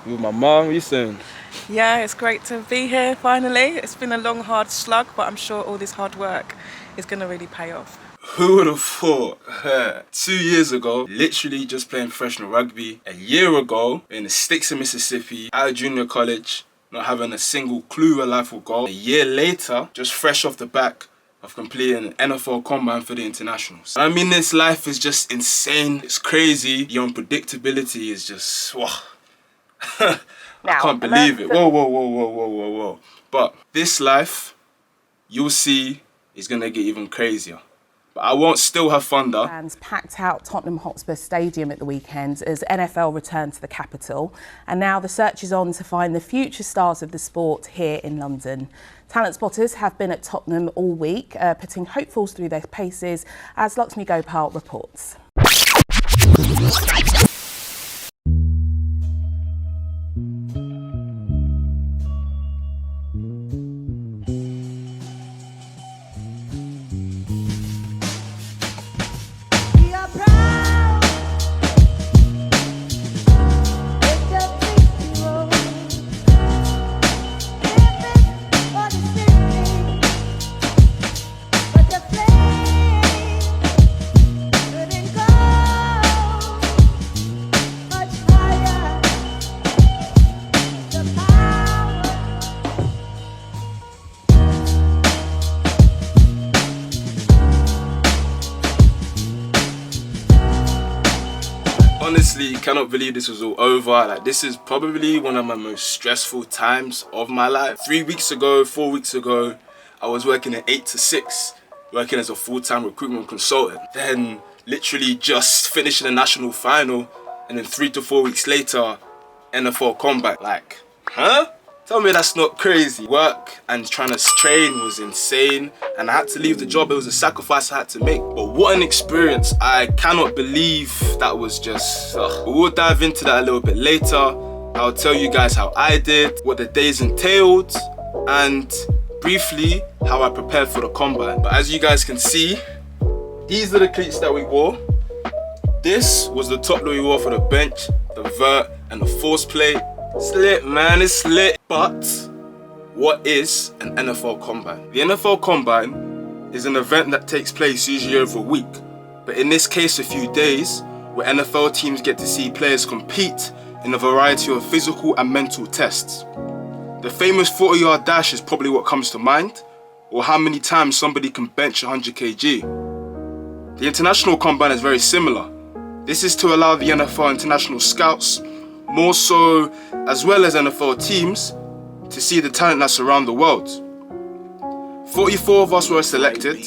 with my mum. What you saying? Yeah, it's great to be here finally. It's been a long, hard slug, but I'm sure all this hard work is going to really pay off. Who would have thought? 2 years ago, literally just playing professional rugby. A year ago, in the sticks of Mississippi, at a junior college, not having a single clue where life will go. A year later, just fresh off the back of completing an NFL combine for the internationals. I mean, this life is just insane. It's crazy. The unpredictability is just, wow. I can't believe it. Whoa. But this life, you'll see, is going to get even crazier. But I won't still have fun though. Fans packed out Tottenham Hotspur Stadium at the weekend as NFL returned to the capital. And now the search is on to find the future stars of the sport here in London. Talent spotters have been at Tottenham all week, putting hopefuls through their paces, as Lakshmi Gopal reports. Honestly, cannot believe this was all over. Like, this is probably one of my most stressful times of my life. 4 weeks ago, I was working at 8 to 6, working as a full-time recruitment consultant. Then literally just finishing the national final, and then 3 to 4 weeks later, NFL comeback. Like, huh? Tell me that's not crazy. Work and trying to train was insane, and I had to leave the job. It was a sacrifice I had to make. But what an experience. I cannot believe that was just... We'll dive into that a little bit later. I'll tell you guys how I did, what the days entailed, and briefly how I prepared for the combine. But as you guys can see, these are the cleats that we wore. This was the top that we wore for the bench, the vert, and the force plate. It's lit, man, it's lit. But what is an NFL combine? The NFL combine is an event that takes place usually over a week, but in this case a few days, where NFL teams get to see players compete in a variety of physical and mental tests. The famous 40-yard dash is probably what comes to mind, or how many times somebody can bench 100 kg. The international combine is very similar. This is to allow the NFL international scouts, more so as well as NFL teams, to see the talent that's around the world. 44 of us were selected.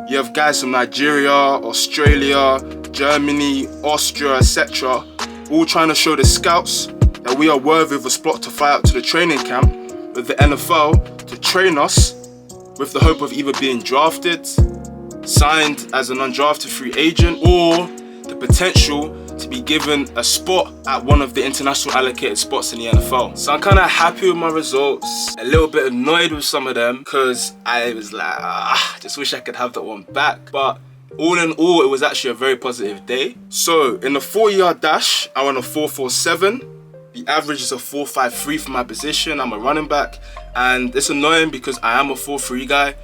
You have guys from Nigeria, Australia, Germany, Austria, etc. all trying to show the scouts that we are worthy of a spot to fly out to the training camp with the NFL to train us with the hope of either being drafted, signed as an undrafted free agent, or the potential to be given a spot at one of the international allocated spots in the NFL. So I'm kind of happy with my results, a little bit annoyed with some of them because I was like, just wish I could have that one back. But all in all, it was actually a very positive day. So in the 40-yard dash, I ran a 4.47. The average is a 4.53 for my position. I'm a running back, and it's annoying because I am a 4.3 guy,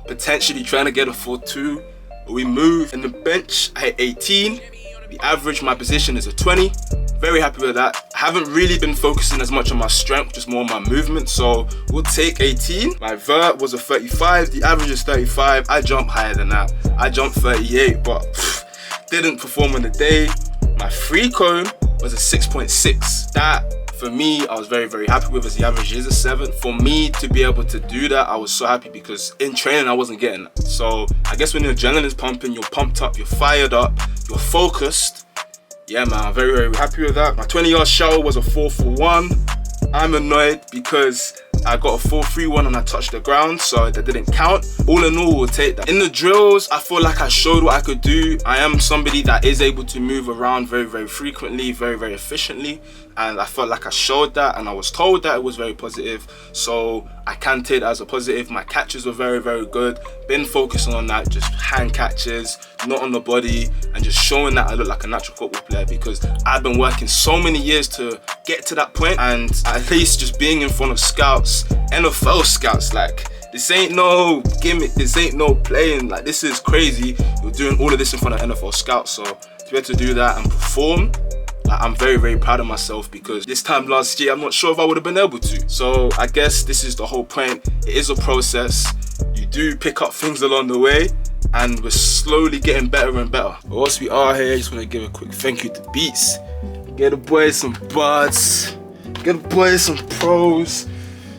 potentially trying to get a 4.2. But we move. In the bench, I hit 18. The average, my position is a 20. Very happy with that. I haven't really been focusing as much on my strength, just more on my movement, so we'll take 18. My vert was a 35. The average is 35. I jumped higher than that. I jumped 38, but didn't perform on the day. My free cone was a 6.6. That, for me, I was very, very happy with, as the average is a 7. For me to be able to do that, I was so happy because in training, I wasn't getting that. So I guess when your adrenaline is pumping, you're pumped up, you're fired up, you're focused. Yeah, man, I'm very, very happy with that. My 20-yard shower was a 4.41. I'm annoyed because I got a 4.31 and I touched the ground, so that didn't count. All in all, we'll take that. In the drills, I feel like I showed what I could do. I am somebody that is able to move around very, very frequently, very, very efficiently. and I felt like I showed that, and I was told that it was very positive, so I can take that as a positive. My catches were very, very good. Been focusing on that, just hand catches, not on the body, and just showing that I look like a natural football player, because I've been working so many years to get to that point, and at least just being in front of scouts, NFL scouts, like, this ain't no gimmick, this ain't no playing, like, this is crazy. You're doing all of this in front of NFL scouts, so to be able to do that and perform, like, I'm very, very proud of myself, because this time last year, I'm not sure if I would have been able to. So I guess this is the whole point. It is a process. You do pick up things along the way, and we're slowly getting better and better. But whilst we are here, I just want to give a quick thank you to Beats. Get the boys some buds, get the boys some pros,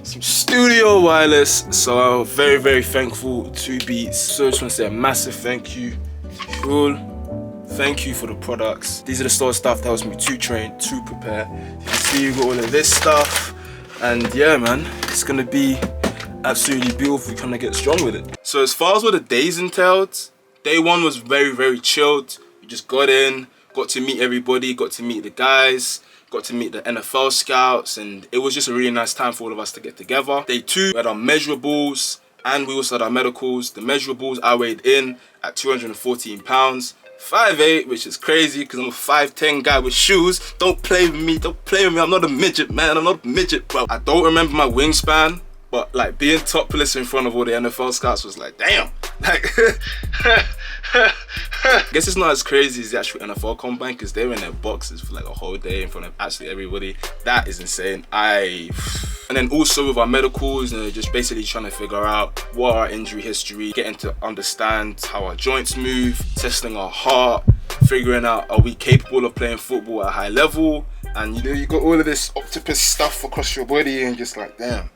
some studio wireless. So I'm very, very thankful to Beats. So I just want to say a massive thank you. Cool. Thank you for the products. These are the sort of stuff that helps me to train, to prepare. You can see you got all of this stuff. And yeah, man, it's gonna be absolutely beautiful trying to get strong with it. So as far as what the days entailed, day one was very, very chilled. We just got in, got to meet everybody, got to meet the guys, got to meet the NFL scouts, and it was just a really nice time for all of us to get together. Day two, we had our measurables, and we also had our medicals. The measurables, I weighed in at 214 pounds. 5'8", which is crazy because I'm a 5'10" guy with shoes. Don't play with me, don't play with me. I'm not a midget, man. I'm not a midget, bro. I don't remember my wingspan, but like being topless in front of all the NFL scouts was like, damn. Like, I guess it's not as crazy as the actual NFL combine, because they were in their boxes for like a whole day in front of absolutely everybody. That is insane. And then also with our medicals, just basically trying to figure out what our injury history, getting to understand how our joints move, testing our heart, figuring out, are we capable of playing football at a high level? And you know, you got all of this octopus stuff across your body, and just like, damn,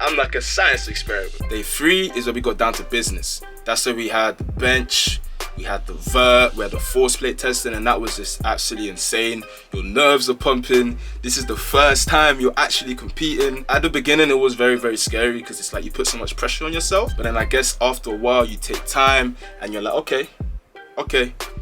I'm like a science experiment. Day three is where we got down to business. That's where we had the bench, we had the vert, we had the force plate testing, and that was just absolutely insane. Your nerves are pumping. This is the first time you're actually competing. At the beginning, it was very, very scary, because it's like you put so much pressure on yourself. But then I guess after a while, you take time, and you're like, okay,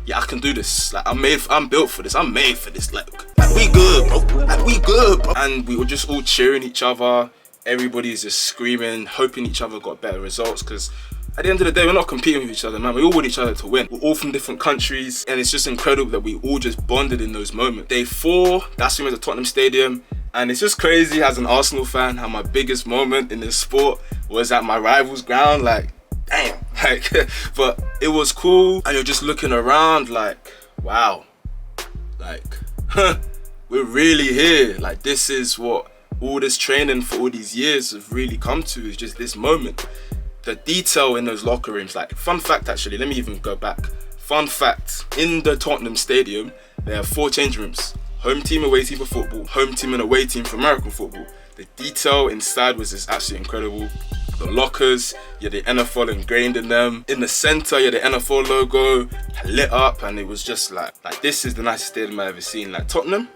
yeah, I can do this. Like, I'm built for this. I'm made for this. Like we good, bro. Like, we good, bro. And we were just all cheering each other. Everybody's just screaming, hoping each other got better results, because at the end of the day, we're not competing with each other, man. We all want each other to win. We're all from different countries, and it's just incredible that we all just bonded in those moments. Day four, that's when we went to Tottenham Stadium, and it's just crazy as an Arsenal fan how my biggest moment in this sport was at my rival's ground. Like, damn, like, but it was cool, and you're just looking around like, wow, like, we're really here. Like, this is what all this training for all these years have really come to, is just this moment. The detail in those locker rooms, like, fun fact actually, let me even go back. Fun fact, in the Tottenham Stadium, there are 4 change rooms. Home team, away team for football, home team and away team for American football. The detail inside was just absolutely incredible. The lockers, you had the NFL ingrained in them. In the center, you had the NFL logo lit up, and it was just like this is the nicest stadium I've ever seen. Like, Tottenham,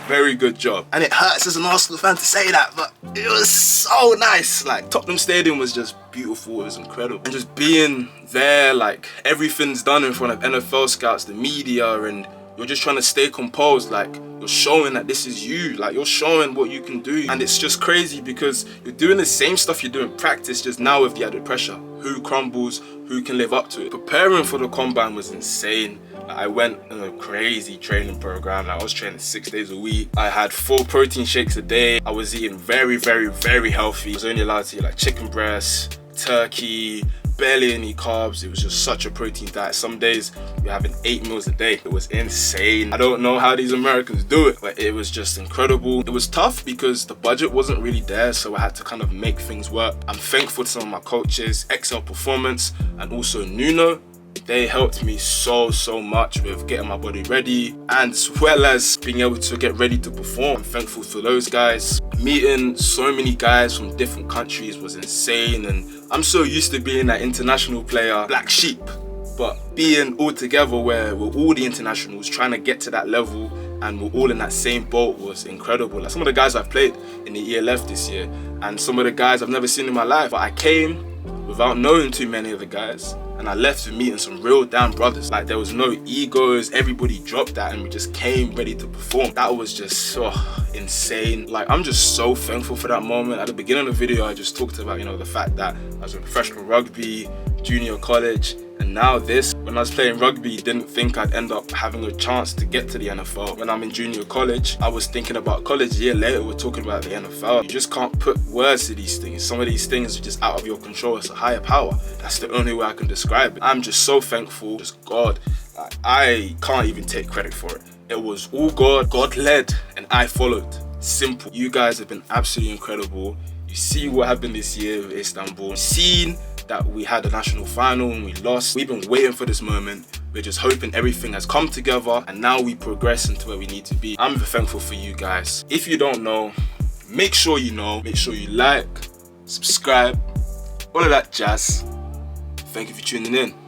very good job. And it hurts as an Arsenal fan to say that, but it was so nice. Like, Tottenham Stadium was just beautiful, it was incredible. And just being there, like, everything's done in front of NFL scouts, the media, and you're just trying to stay composed. Like, you're showing that this is you, like, you're showing what you can do. And it's just crazy because you're doing the same stuff you do in practice, just now with the added pressure. Who crumbles, who can live up to it. Preparing for the combine was insane. I went on a crazy training program. Like, I was training 6 days a week. I had 4 protein shakes a day. I was eating very, very, very healthy. I was only allowed to eat like chicken breast, turkey, barely any carbs. It was just such a protein diet. Some days we were having 8 meals a day. It was insane. I don't know how these Americans do it, but it was just incredible. It was tough because the budget wasn't really there, so I had to kind of make things work. I'm thankful to some of my coaches, Excel Performance and also Nuno. They helped me so much with getting my body ready, and as well as being able to get ready to perform. I'm thankful for those guys. Meeting so many guys from different countries was insane, and I'm so used to being that international player, black sheep, but being all together where we're all the internationals trying to get to that level and we're all in that same boat was incredible. Like, some of the guys I've played in the ELF this year, and some of the guys I've never seen in my life, but I came without knowing too many of the guys. and I left with meeting some real damn brothers. Like, there was no egos, everybody dropped that and we just came ready to perform. That was just so insane. Like, I'm just so thankful for that moment. At the beginning of the video, I just talked about, you know, the fact that I was in professional rugby, junior college, and now this. When I was playing rugby, didn't think I'd end up having a chance to get to the NFL. When I'm in junior college, I was thinking about college. A year later, we're talking about the NFL. You just can't put words to these things. Some of these things are just out of your control. It's a higher power. That's the only way I can describe it. I'm just so thankful. Just God. I can't even take credit for it. It was all God. God led and I followed. Simple. You guys have been absolutely incredible. You see what happened this year with Istanbul. Seen that we had a national final and we lost. We've been waiting for this moment. We're just hoping everything has come together and now we progress into where we need to be. I'm thankful for you guys. If you don't know, make sure you know. Make sure you like, subscribe, all of that jazz. Thank you for tuning in.